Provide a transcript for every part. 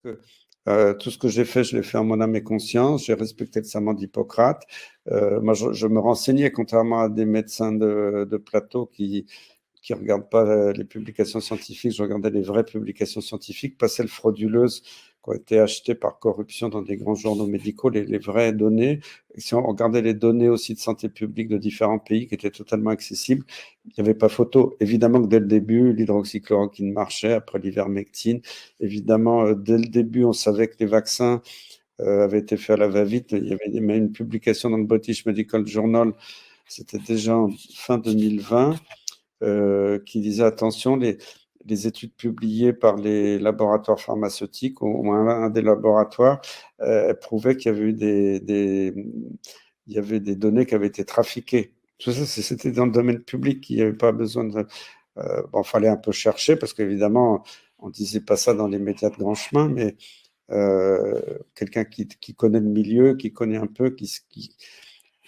que tout ce que j'ai fait, je l'ai fait en mon âme et conscience. J'ai respecté le serment d'Hippocrate. Moi, je me renseignais, contrairement à des médecins de plateau qui regardent pas les publications scientifiques. Je regardais les vraies publications scientifiques, pas celles frauduleuses qui ont été achetées par corruption dans des grands journaux médicaux, les vraies données. Et si on regardait les données aussi de santé publique de différents pays qui étaient totalement accessibles, il n'y avait pas photo. Évidemment que dès le début, l'hydroxychloroquine marchait, après l'ivermectine. Évidemment, dès le début, on savait que les vaccins avaient été faits à la va-vite. Il y avait même une publication dans le British Medical Journal, c'était déjà en fin 2020, qui disait attention, les études publiées par les laboratoires pharmaceutiques, au moins un des laboratoires, prouvaient qu'il y avait eu il y avait des données qui avaient été trafiquées. Tout ça, c'était dans le domaine public, il n'y avait pas besoin de... bon, fallait un peu chercher, parce qu'évidemment, on disait pas ça dans les médias de grand chemin, mais quelqu'un qui connaît le milieu, qui connaît un peu,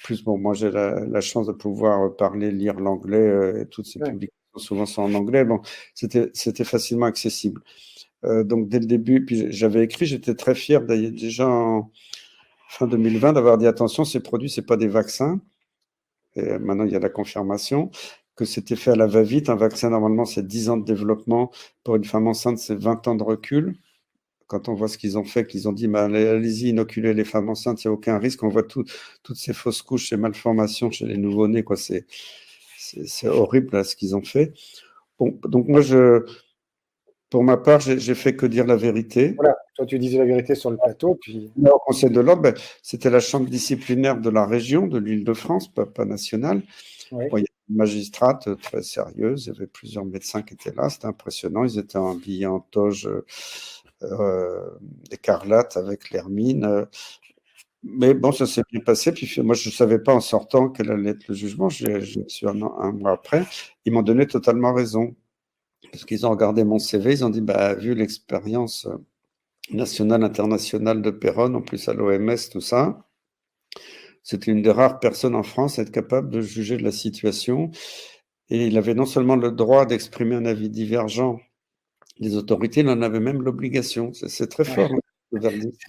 plus, bon, moi j'ai la chance de pouvoir parler, lire l'anglais, et toutes ces Ouais. publications souvent sont en anglais. Bon, c'était facilement accessible. Donc dès le début, puis j'avais écrit, j'étais très fier déjà en fin 2020 d'avoir dit attention, ces produits, c'est pas des vaccins. Et maintenant, il y a la confirmation que c'était fait à la va-vite. Un vaccin, normalement, c'est 10 ans de développement. Pour une femme enceinte, c'est 20 ans de recul. Quand on voit ce qu'ils ont fait, qu'ils ont dit, bah, allez-y, inoculez les femmes enceintes, il n'y a aucun risque. On voit toutes ces fausses couches, ces malformations chez les nouveau-nés, quoi. C'est horrible là, ce qu'ils ont fait. Bon, donc moi, pour ma part, j'ai fait que dire la vérité. Voilà, toi tu disais la vérité sur le plateau, puis Au Conseil de l'ordre, ben, c'était la chambre disciplinaire de la région, de l'Île-de-France, pas nationale. ouais. Bon, il y a une magistrate très sérieuse, il y avait plusieurs médecins qui étaient là, c'était impressionnant. Ils étaient habillés en toge écarlate avec l'hermine. Mais bon, ça s'est bien passé. Puis moi, je ne savais pas en sortant quel allait être le jugement. Je suis un mois après. Ils m'ont donné totalement raison. Parce qu'ils ont regardé mon CV, ils ont dit, bah, vu l'expérience nationale, internationale de Perron, en plus à l'OMS, tout ça, c'était une des rares personnes en France à être capable de juger de la situation. Et il avait non seulement le droit d'exprimer un avis divergent des autorités, il en avait même l'obligation. C'est très Ouais. fort, hein, le verdict.